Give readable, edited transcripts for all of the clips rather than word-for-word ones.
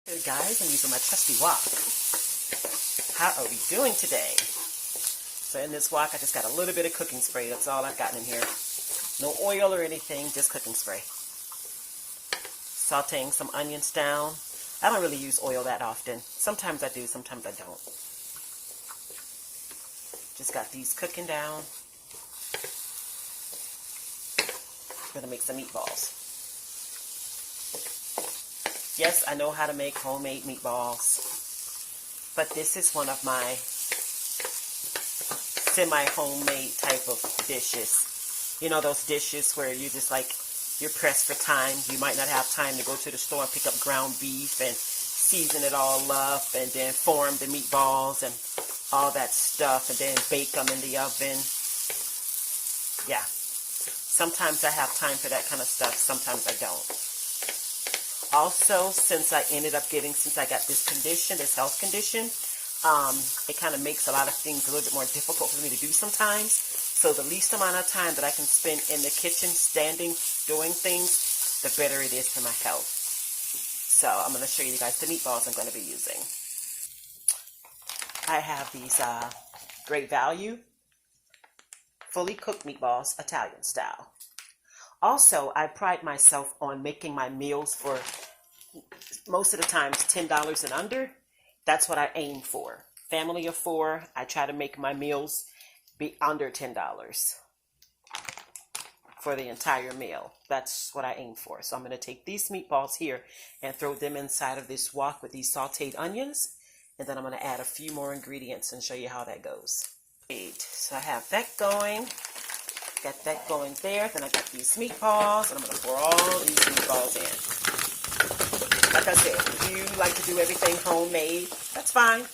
Hey guys, I'm using my trusty wok. How are we doing today? So in this wok, I just got a little bit of cooking spray. That's all I've gotten in here. No oil or anything, just cooking spray. Sauteing some onions down. I don't really use oil that often. Sometimes I do, sometimes I don't. Just got these cooking down. I'm gonna make some meatballs. Yes, I know how to make homemade meatballs, but this is one of my semi-homemade type of dishes. You know those dishes where you just like, you're pressed for time. You might not have time to go to the store and pick up ground beef and season it all up and then form the meatballs and all that stuff and then bake them in the oven. Yeah. Sometimes I have time for that kind of stuff. Sometimes I don't. Also, since I got this condition, this health condition, it kind of makes a lot of things a little bit more difficult for me to do sometimes. So the least amount of time that I can spend in the kitchen standing doing things, the better it is for my health. So I'm going to show you guys the meatballs I'm going to be using. I have these Great Value fully cooked meatballs, Italian style. Also, I pride myself on making my meals for most of the times $10 and under. That's what I aim for. Family of 4, I try to make my meals be under $10 for the entire meal. That's what I aim for. So I'm going to take these meatballs here and throw them inside of this wok with these sauteed onions. And then I'm going to add a few more ingredients and show you how that goes. So I have that going. Got that going there. Then I got these meatballs, and I'm going to pour all these meatballs in. Like I said, if you like to do everything homemade, that's fine.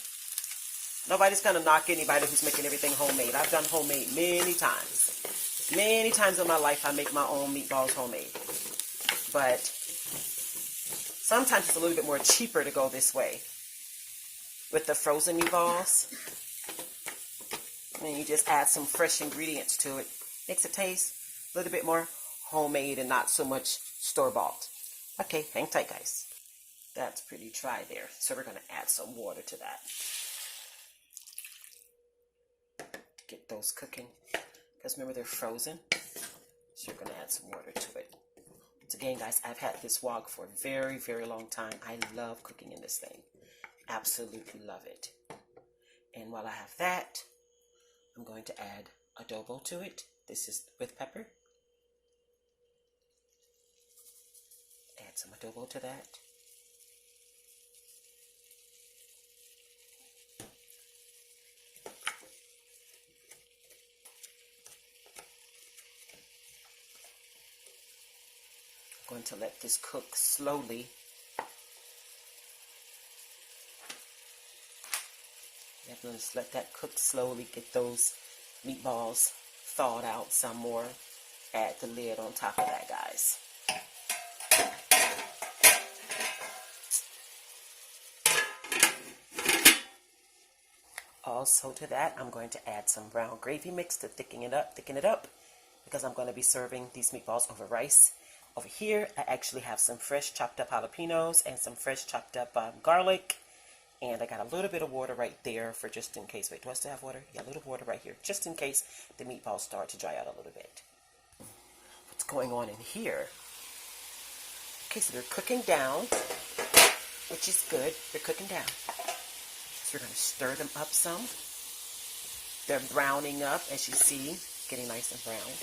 Nobody's going to knock anybody who's making everything homemade. I've done homemade many times. Many times in my life I make my own meatballs homemade. But sometimes it's a little bit more cheaper to go this way with the frozen meatballs. And you just add some fresh ingredients to it. Makes it taste a little bit more homemade and not so much store-bought. Okay, hang tight, guys. That's pretty dry there. So we're going to add some water to that. To get those cooking. Because remember, they're frozen. So we're going to add some water to it. Once again, guys, I've had this wok for a very, very long time. I love cooking in this thing. Absolutely love it. And while I have that, I'm going to add adobo to it. This is with pepper. Add some adobo to that. I'm going to let this cook slowly. I'm going to let that cook slowly, get those meatballs thawed out some more. Add the lid on top of that, guys. Also to that, I'm going to add some brown gravy mix to thicken it up, because I'm going to be serving these meatballs over rice. Over here, I actually have some fresh chopped up jalapenos and some fresh chopped up garlic. And I got a little bit of water right there for just in case. Wait, do I still have water? Yeah, a little water right here, just in case the meatballs start to dry out a little bit. What's going on in here? Okay, so they're cooking down, which is good. They're cooking down. So we're going to stir them up some. They're browning up, as you see, getting nice and brown.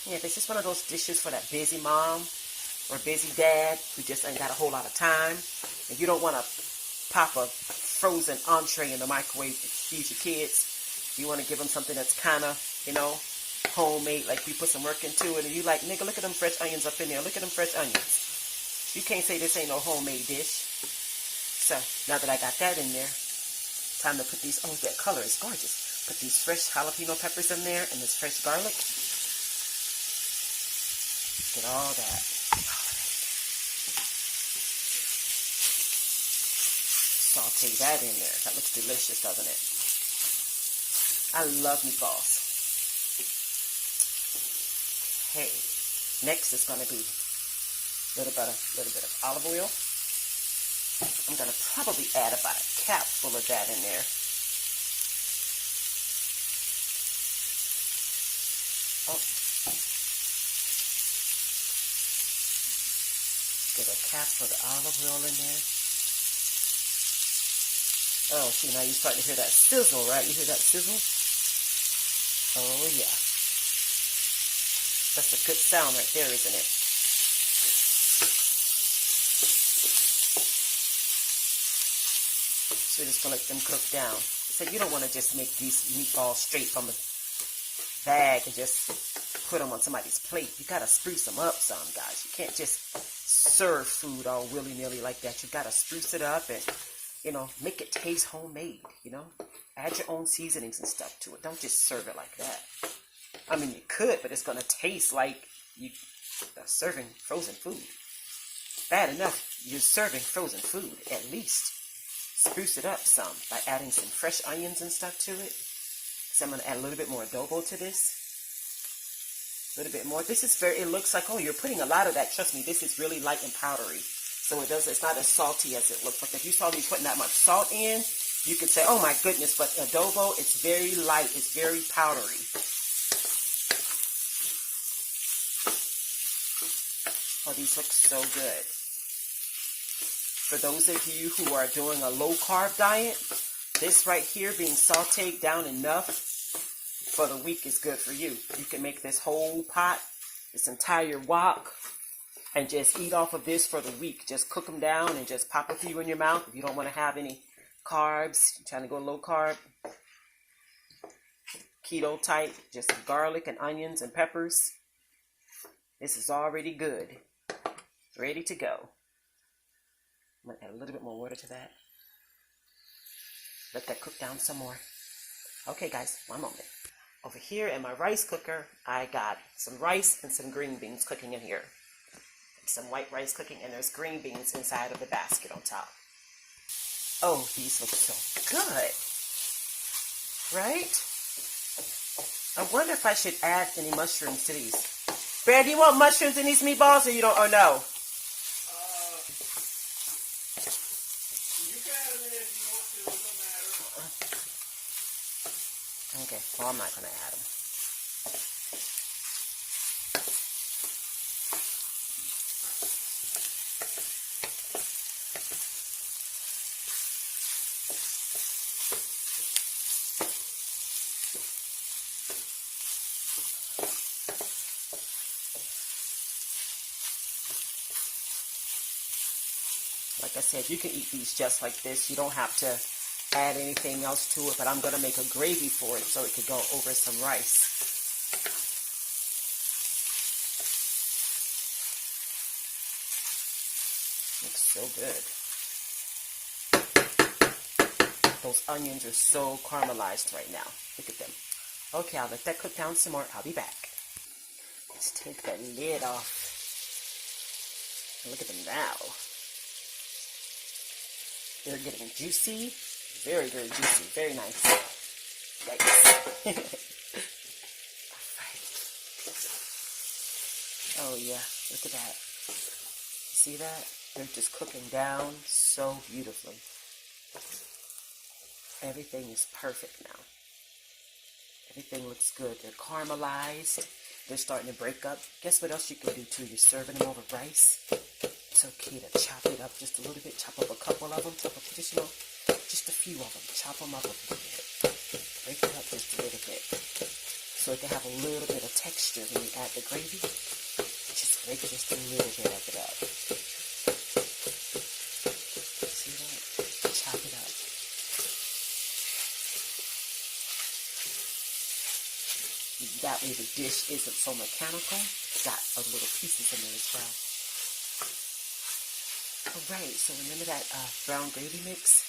Yeah, this is one of those dishes for that busy mom or busy dad who just ain't got a whole lot of time. And you don't want to pop a frozen entree in the microwave to feed your kids. You want to give them something that's kind of, you know, homemade, like you put some work into it. And you like, nigga, look at them fresh onions up in there. Look at them fresh onions. You can't say this ain't no homemade dish. So, now that I got that in there, time to put these, oh, that color is gorgeous. Put these fresh jalapeno peppers in there and this fresh garlic. Get all that. Saute that in there. That looks delicious, doesn't it? I love meatballs. Okay. Next is going to be a little bit of olive oil. I'm going to probably add about a cap full of that in there. Oh. Get a cap of the olive oil in there. Oh, see, now you're starting to hear that sizzle, right? You hear that sizzle? Oh, yeah. That's a good sound right there, isn't it? So we're just going to let them cook down. So you don't want to just make these meatballs straight from the bag and just put them on somebody's plate. You got to spruce them up some, guys. You can't just serve food all willy-nilly like that. You got to spruce it up and, you know, make it taste homemade, you know. Add your own seasonings and stuff to it. Don't just serve it like that. I mean, you could, but it's going to taste like you are serving frozen food. Bad enough, you're serving frozen food. At least spruce it up some by adding some fresh onions and stuff to it. So I'm going to add a little bit more adobo to this. A little bit more. This is very, it looks like, oh, you're putting a lot of that. Trust me, this is really light and powdery. So it's not as salty as it looks like. If you saw me putting that much salt in, you could say, oh my goodness, but adobo, it's very light, it's very powdery. Oh, these look so good. For those of you who are doing a low-carb diet, this right here being sauteed down enough for the week is good for you. You can make this whole pot, this entire wok, and just eat off of this for the week. Just cook them down and just pop a few in your mouth if you don't want to have any carbs. You're trying to go low carb, keto type, just garlic and onions and peppers. This is already good. Ready to go. I'm going to add a little bit more water to that. Let that cook down some more. Okay, guys, one moment. Over here in my rice cooker, I got some rice and some green beans cooking in here. Some white rice cooking, and there's green beans inside of the basket on top. Oh, these look so good. Right? I wonder if I should add any mushrooms to these. Brad, do you want mushrooms in these meatballs, or you don't, or no? You can add them in if you want to, it doesn't matter. Okay, well, I'm not going to add them. Like I said, you can eat these just like this. You don't have to add anything else to it, but I'm going to make a gravy for it so it could go over some rice. Looks so good. Those onions are so caramelized right now. Look at them. Okay, I'll let that cook down some more. I'll be back. Let's take that lid off. Look at them now. They're getting juicy. Very, very juicy. Very nice. Yikes. Alright. Oh yeah, look at that. See that? They're just cooking down so beautifully. Everything is perfect now. Everything looks good. They're caramelized. They're starting to break up. Guess what else you can do too? You're serving them over rice. It's okay to chop it up just a little bit. Chop up a couple of them. Chop up just, you know, just a few of them. Chop them up a little bit. Break it up just a little bit. So it can have a little bit of texture when you add the gravy. Just break just a little bit of it up. See that? Chop it up. That way the dish isn't so mechanical. It's got a little pieces in there as well. Alright, so remember that brown gravy mix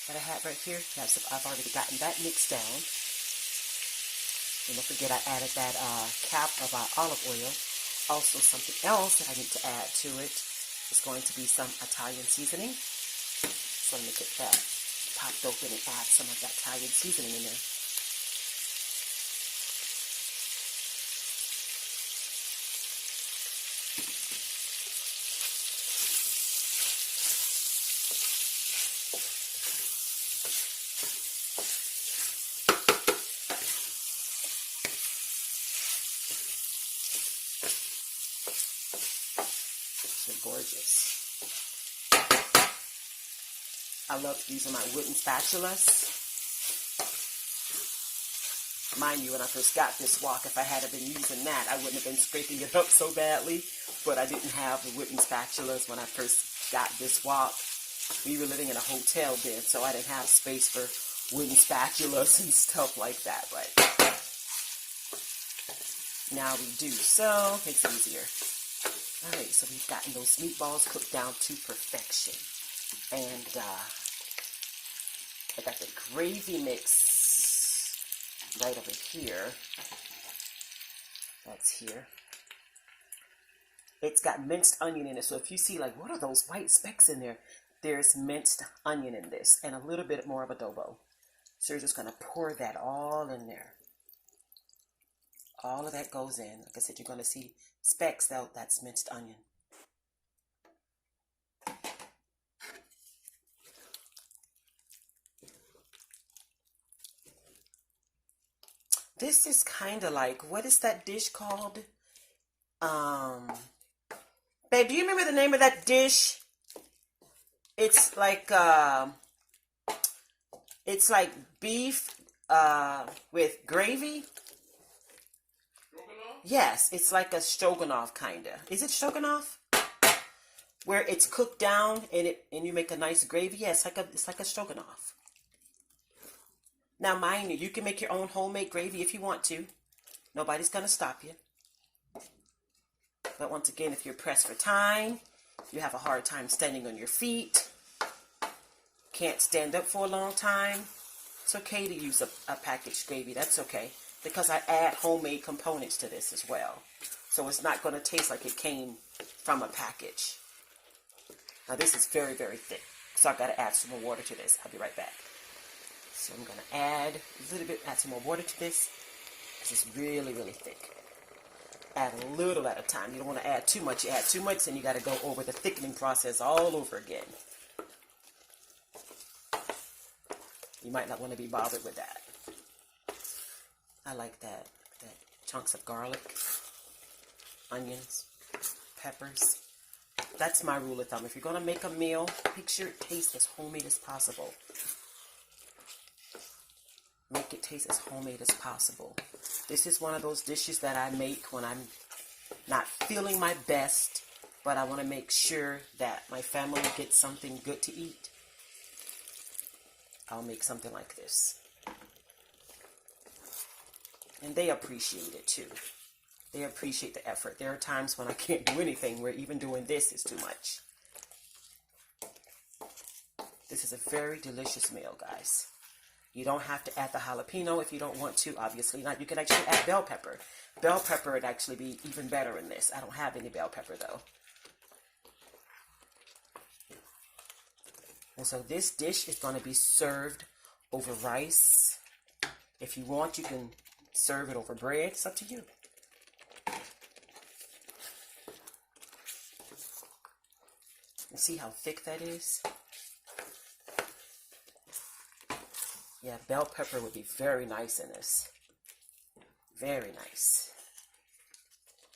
that I had right here? I've already gotten that mixed down. And don't forget I added that cap of olive oil. Also something else that I need to add to it is going to be some Italian seasoning. So let me get that popped open and add some of that Italian seasoning in there. They're gorgeous. I love using my wooden spatulas. Mind you, when I first got this wok, if I had been using that, I wouldn't have been scraping it up so badly. But I didn't have the wooden spatulas when I first got this wok. We were living in a hotel then, so I didn't have space for wooden spatulas and stuff like that. But now we do, so it makes it easier. Alright, so we've gotten those meatballs cooked down to perfection. And I got the gravy mix right over here. That's here. It's got minced onion in it. So if you see, like, what are those white specks in there? There's minced onion in this and a little bit more of adobo. So you're just going to pour that all in there. All of that goes in. Like I said, you're going to see specks out. That's minced onion. This is kind of like, what is that dish called? Babe, do you remember the name of that dish? It's like beef with gravy. Stroganoff? Yes, it's like a stroganoff kind of. Is it stroganoff? Where it's cooked down and you make a nice gravy. Yeah, it's like a stroganoff. Now, mind you, you can make your own homemade gravy if you want to. Nobody's going to stop you. But once again, if you're pressed for time, you have a hard time standing on your feet, can't stand up for a long time, it's okay to use a packaged gravy. That's okay. Because I add homemade components to this as well. So it's not going to taste like it came from a package. Now, this is very, very thick. So I've got to add some more water to this. I'll be right back. So I'm going to add some more water to this. This is really, really thick. Add a little at a time. You don't want to add too much. You add too much, and you got to go over the thickening process all over again. You might not want to be bothered with that. I like that. Chunks of garlic, onions, peppers. That's my rule of thumb. If you're going to make a meal, make sure it tastes as homemade as possible. Make it taste as homemade as possible. This is one of those dishes that I make when I'm not feeling my best, but I want to make sure that my family gets something good to eat. I'll make something like this. And they appreciate it too. They appreciate the effort. There are times when I can't do anything where even doing this is too much. This is a very delicious meal, guys. You don't have to add the jalapeno if you don't want to, obviously not. You can actually add bell pepper. Bell pepper would actually be even better in this. I don't have any bell pepper though. And so this dish is going to be served over rice. If you want, you can serve it over bread. It's up to you. You see how thick that is? Yeah, bell pepper would be very nice in this. Very nice.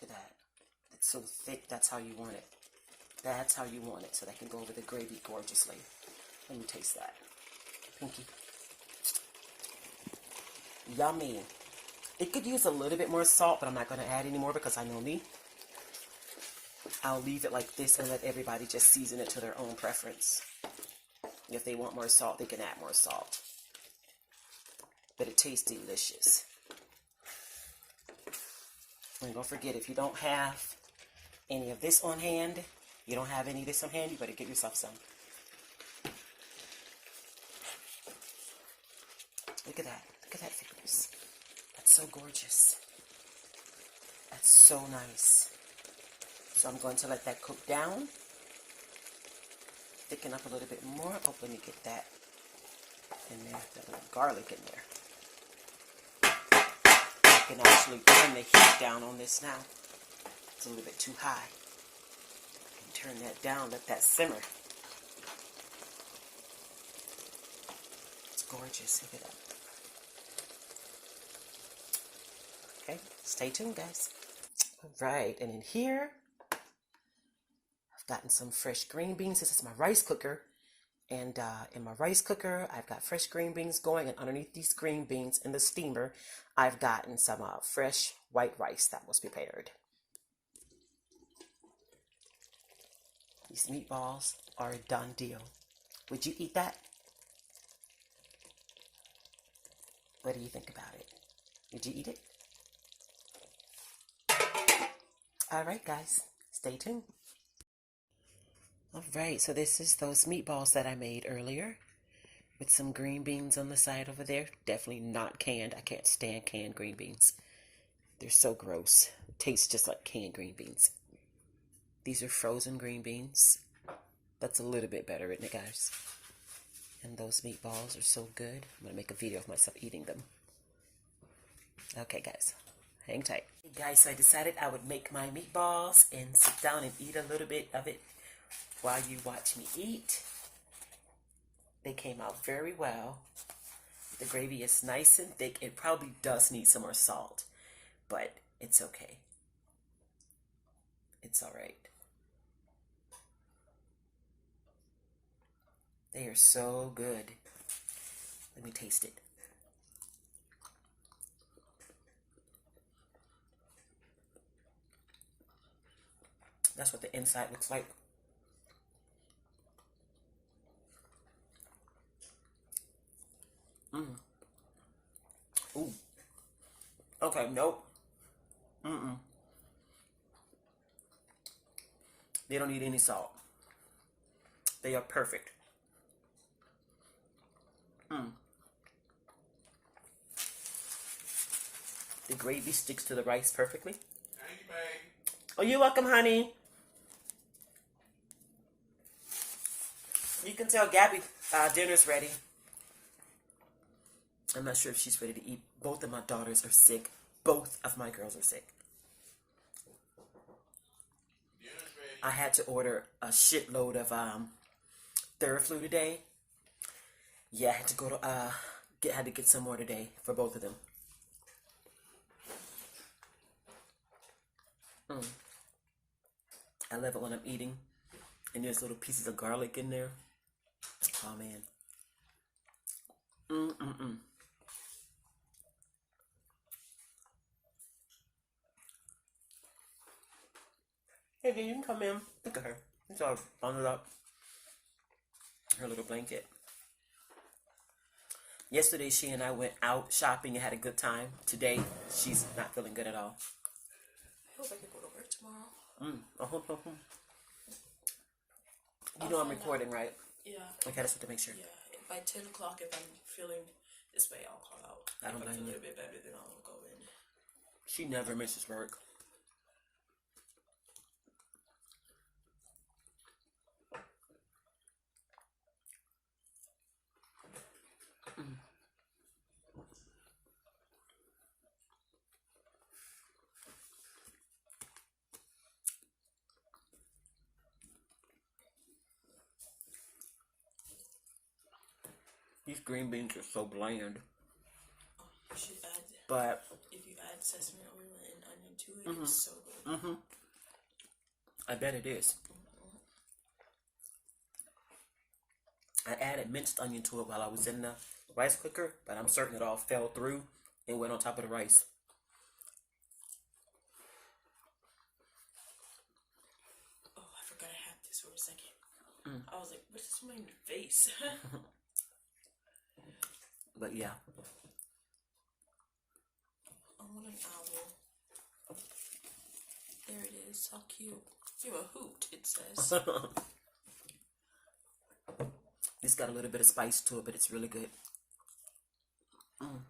Look at that. It's so thick, that's how you want it. That's how you want it, so that can go over the gravy gorgeously. Let me taste that. Pinky. Yummy. It could use a little bit more salt, but I'm not going to add any more because I know me. I'll leave it like this and let everybody just season it to their own preference. If they want more salt, they can add more salt. But it tastes delicious. And don't forget, if you don't have any of this on hand, you better get yourself some. Look at that. Look at that thickness. That's so gorgeous. That's so nice. So I'm going to let that cook down. Thicken up a little bit more. Oh, let me get that in there. That little garlic in there. I can actually turn the heat down on this now. It's a little bit too high. And turn that down, let that simmer. It's gorgeous. Look at that. Okay, stay tuned, guys. All right, and in here, I've gotten some fresh green beans. This is my rice cooker. And in my rice cooker, I've got fresh green beans going. And underneath these green beans in the steamer, I've gotten some fresh white rice that was prepared. These meatballs are a done deal. Would you eat that? What do you think about it? Would you eat it? All right, guys. Stay tuned. All right, so this is those meatballs that I made earlier with some green beans on the side over there. Definitely not canned. I can't stand canned green beans. They're so gross. Tastes just like canned green beans. These are frozen green beans. That's a little bit better, isn't it, guys? And those meatballs are so good. I'm going to make a video of myself eating them. Okay, guys. Hang tight. Hey, guys, so I decided I would make my meatballs and sit down and eat a little bit of it while you watch me eat. They came out very well. The gravy is nice and thick. It probably does need some more salt, but it's okay. It's all right. They are so good. Let me taste it. That's what the inside looks like. Ooh. Okay, nope. They don't need any salt. They are perfect. The gravy sticks to the rice perfectly. Thank you, babe. Oh, you're welcome, honey. You can tell Gabby dinner's ready. I'm not sure if she's ready to eat. Both of my daughters are sick. Both of my girls are sick. I had to order a shitload of Theraflu today. Yeah, I had to go to had to get some more today for both of them. I love it when I'm eating and there's little pieces of garlic in there. Oh man. Hey, you can come in. Look at her. It's all bundled up. Her little blanket. Yesterday, she and I went out shopping and had a good time. Today, she's not feeling good at all. I hope I can go to work tomorrow. You know I'm recording, right? Yeah. Okay, that's what to make sure. Yeah. By 10 o'clock, if I'm feeling this way, I'll call out. I don't if I feel blame a you. little bit better, then I'll go in. She never misses work. These green beans are so bland. You should add, But if you add sesame oil and onion to it, it's so good. I bet it is. I added minced onion to it while I was in the rice cooker, but I'm certain it all fell through and went on top of the rice. Oh, I forgot I had this for a second. I was like, what is my face? But yeah. I want an owl. There it is. How cute. You're a hoot, it says. It's got a little bit of spice to it, but it's really good. Ooh.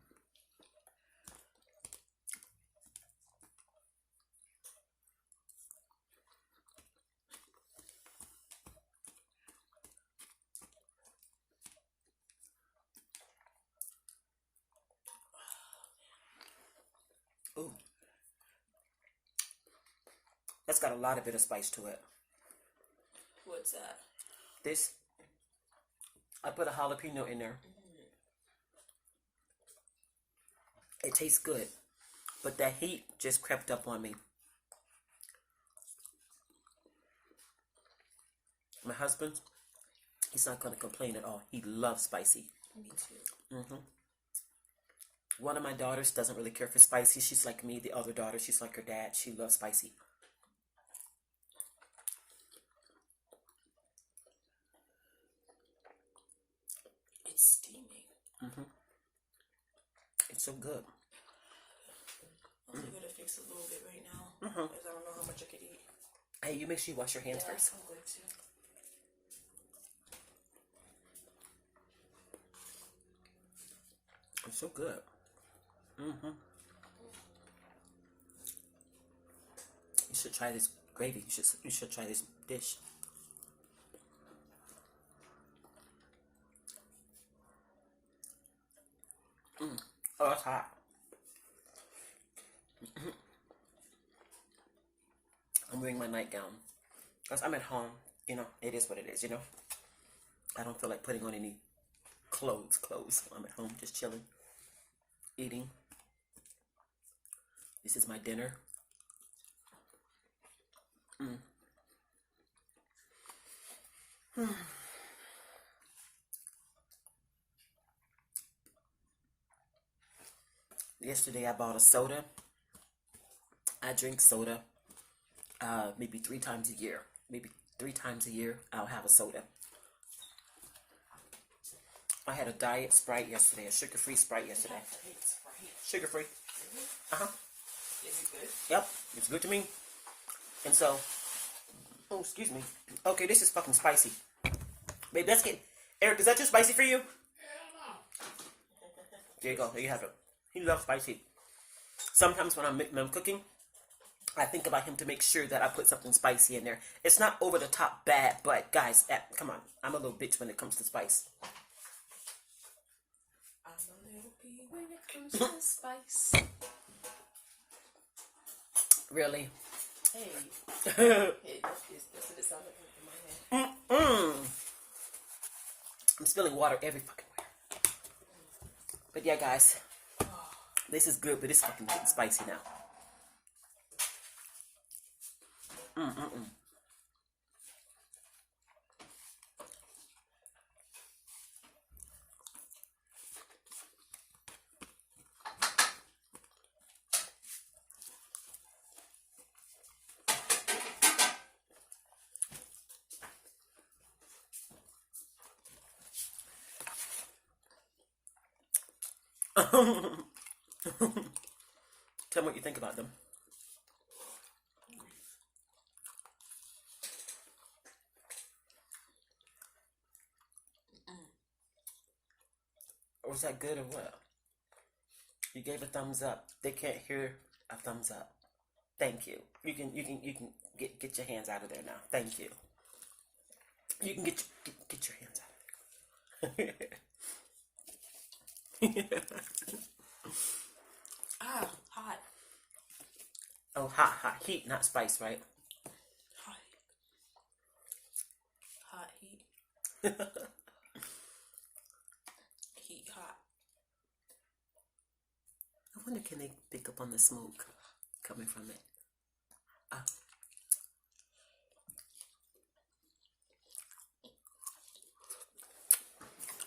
That's got a lot of bit of spice to it. What's that? This, I put a jalapeno in there. It tastes good, but that heat just crept up on me. My husband, he's not going to complain at all. He loves spicy. Me too. Mm-hmm. One of my daughters doesn't really care for spicy. She's like me. The other daughter, she's like her dad. She loves spicy. It's steaming. Mm-hmm. It's so good. I'm only gonna fix a little bit right now Mm-hmm. because I don't know how much I could eat. Hey, you make sure you wash your hands first. I'm going to. It's so good. Mm-hmm. You should try this gravy. You should try this dish. Oh, it's hot. I'm wearing my nightgown because I'm at home. You know, it is what it is. You know, I don't feel like putting on any clothes. I'm at home just chilling, eating. This is my dinner. Yesterday I bought a soda. I drink soda maybe 3 times a year. Maybe 3 times a year I'll have a soda. I had a diet Sprite yesterday, a sugar-free Sprite yesterday. Sugar-free. Uh-huh. Is it good? Yep, it's good to me. And so, oh, excuse me. Okay, this is fucking spicy. Babe, that's getting... Eric, is that too spicy for you? There you go, there you have it. He loves spicy. Sometimes when I'm cooking, I think about him to make sure that I put something spicy in there. It's not over the top bad, but guys, come on. I'm a little bitch when it comes to spice. I'm a little bee when it comes to spice. Really? Hey. That's what it sounds like in my head. I'm spilling water every fucking where. But yeah, guys. This is good, but it's fucking getting spicy now. Tell me what you think about them. Was that good or what? You gave a thumbs up. They can't hear a thumbs up. Thank you. You can get your hands out of there now. Thank you. You can get your hands out of there. Hot. Oh, hot. Heat, not spice, right? Hot heat. Heat hot. I wonder, can they pick up on the smoke coming from it?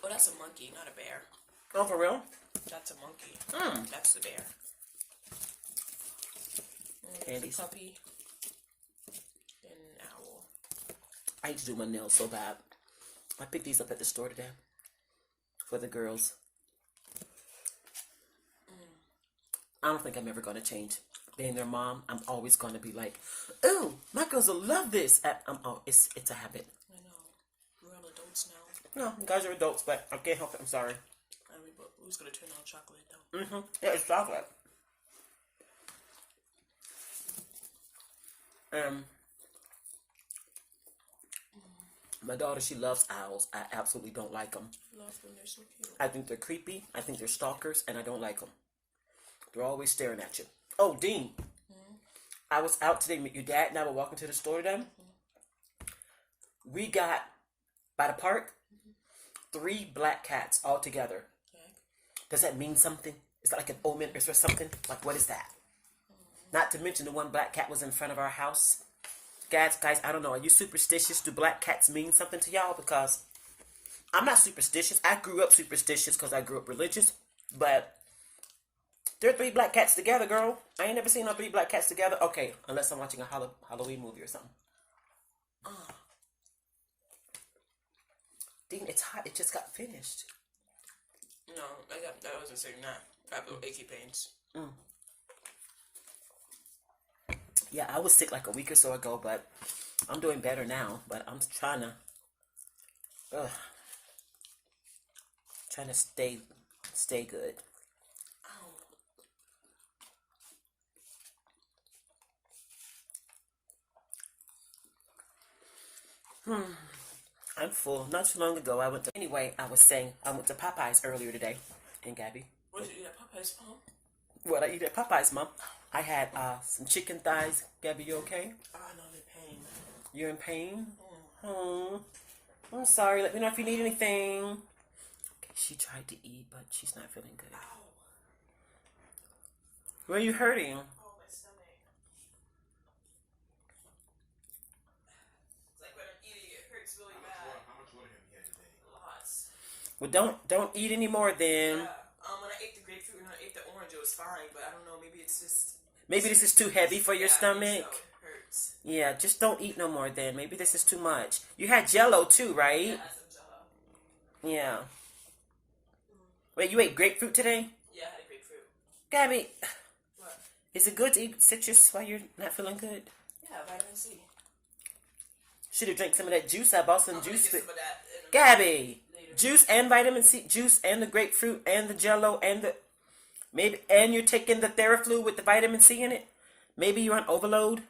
Oh, that's a monkey, not a bear. Oh, for real? That's a monkey. That's the bear. Candies. A puppy. And an owl. I used to do my nails so bad. I picked these up at the store today for the girls. I don't think I'm ever going to change. Being their mom, I'm always going to be like, "Ooh, my girls will love this." It's a habit. I know. We're all adults now. No, you guys are adults, but I can't help it. I'm sorry. I mean, but who's gonna turn on chocolate though? Yeah, it's chocolate. My daughter, she loves owls. I absolutely don't like them. Love when they're so cute. I think they're creepy. I think they're stalkers, and I don't like them. They're always staring at you. Oh, Dean. I was out today. Your dad and I were walking to the store today. We got, by the park, 3 black cats all together. Okay. Does that mean something? Is that like an omen or something? Like, what is that? Not to mention the one black cat was in front of our house. Guys, I don't know. Are you superstitious? Do black cats mean something to y'all? Because I'm not superstitious. I grew up superstitious because I grew up religious. But there are 3 black cats together, girl. I ain't never seen no 3 black cats together. Okay, unless I'm watching a Halloween movie or something. Dean, it's hot. It just got finished. No, I wasn't saying that. I have little achy pains. Yeah, I was sick like a week or so ago, but I'm doing better now. But I'm trying to stay good. I'm full. Not too long ago, I went to Popeyes earlier today. And Gabby, What did you eat at Popeyes, Mom? what I eat at Popeyes, Mom? I had some chicken thighs. Gabby, you okay? Oh, no, I'm in pain. You're in pain? Oh, I'm sorry. Let me know if you need anything. Okay, she tried to eat, but she's not feeling good. Ow. Where are you hurting? Oh, my stomach. It's like when I'm eating, it hurts really bad. How much water have you had today? Lots. Well, don't eat anymore then. Yeah. When I ate the grapefruit and I ate the orange, it was fine, but I don't know, maybe it's just... Maybe this is too heavy for your stomach. I think so. It hurts. Yeah, just don't eat no more then. Maybe this is too much. You had Jello too, right? Yeah, I had some Jell-O. Yeah. Wait, you ate grapefruit today? Yeah, I had a grapefruit. Gabby, What? is it good to eat citrus while you're not feeling good? Yeah, vitamin C. Should have drank some of that juice. I bought some I'm gonna juice. get some of that in a Gabby, later. juice and vitamin C, juice and the grapefruit and the Jello and and you're taking the Theraflu with the vitamin C in it. Maybe you're on overload.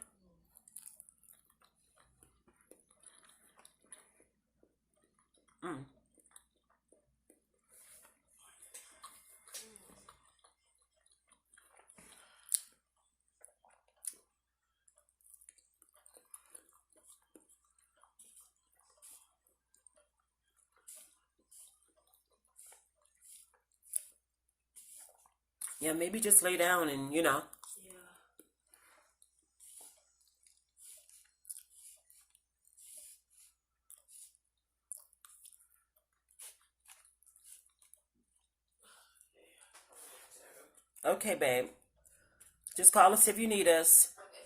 Yeah, maybe just lay down and Yeah. Okay, babe. Just call us if you need us. Okay.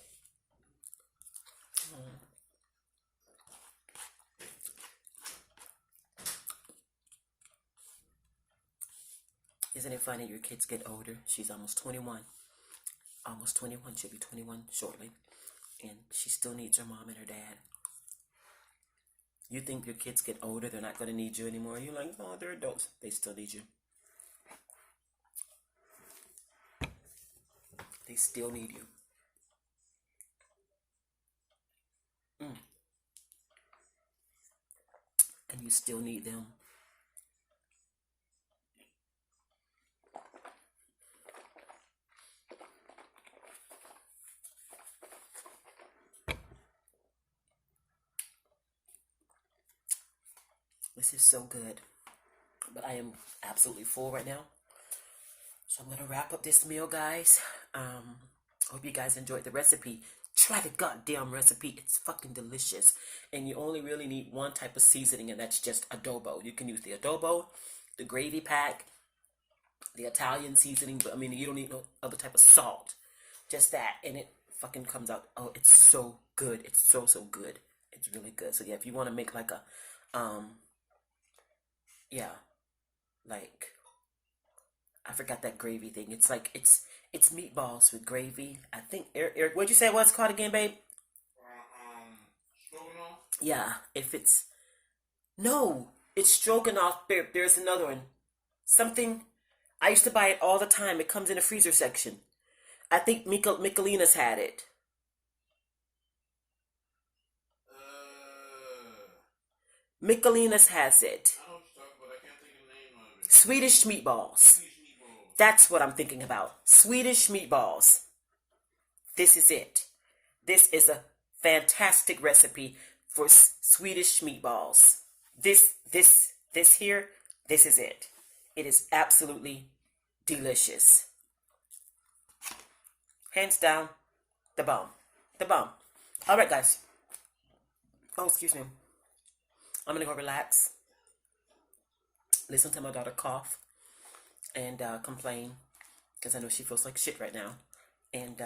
Isn't it funny? Your kids get older. She's almost 21. Almost 21. She'll be 21 shortly. And she still needs her mom and her dad. You think your kids get older, they're not going to need you anymore. You're like, oh, they're adults. They still need you. They still need you. And you still need them. This is so good. But I am absolutely full right now. So I'm going to wrap up this meal, guys. Hope you guys enjoyed the recipe. Try the goddamn recipe. It's fucking delicious. And you only really need one type of seasoning, and that's just adobo. You can use the adobo, the gravy pack, the Italian seasoning. But I mean, you don't need no other type of salt. Just that. And it fucking comes out. Oh, it's so good. It's so good. It's really good. So yeah, if you want to make like a, yeah, like, I forgot that gravy thing. It's like, it's meatballs with gravy. I think, Eric, what'd you say it was called again, babe? Stroganoff? Yeah, no, it's stroganoff. There's another one. Something, I used to buy it all the time. It comes in the freezer section. I think Michelina's had it. Michelina's has it. I know what you're talking about. I can't think of the name of it. Swedish meatballs. Swedish meatballs. That's what I'm thinking about. Swedish meatballs. This is it. This is a fantastic recipe for Swedish meatballs. This here, this is it. It is absolutely delicious. Hands down, the bomb. The bomb. All right, guys. Oh, excuse me. I'm gonna go relax, listen to my daughter cough, and complain because I know she feels like shit right now. And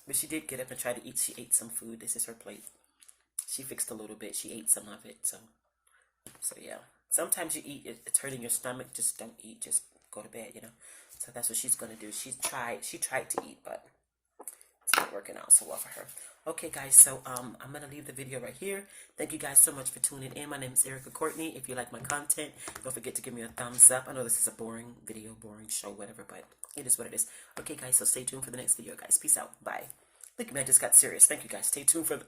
but she did get up and try to eat. She ate some food. This is her plate. She fixed a little bit. She ate some of it. So yeah. Sometimes you eat, it's hurting your stomach. Just don't eat. Just go to bed. So that's what she's gonna do. She tried to eat, but it's not working out so well for her. Okay, guys, so I'm gonna leave the video right here. Thank you guys so much for tuning in. My name is Ericka Courtney. If you like my content, don't forget to give me a thumbs up. I know this is a boring video, boring show, whatever, but it is what it is. Okay, guys, so stay tuned for the next video, guys. Peace out. Bye. Look at me, I just got serious. Thank you, guys. Stay tuned for the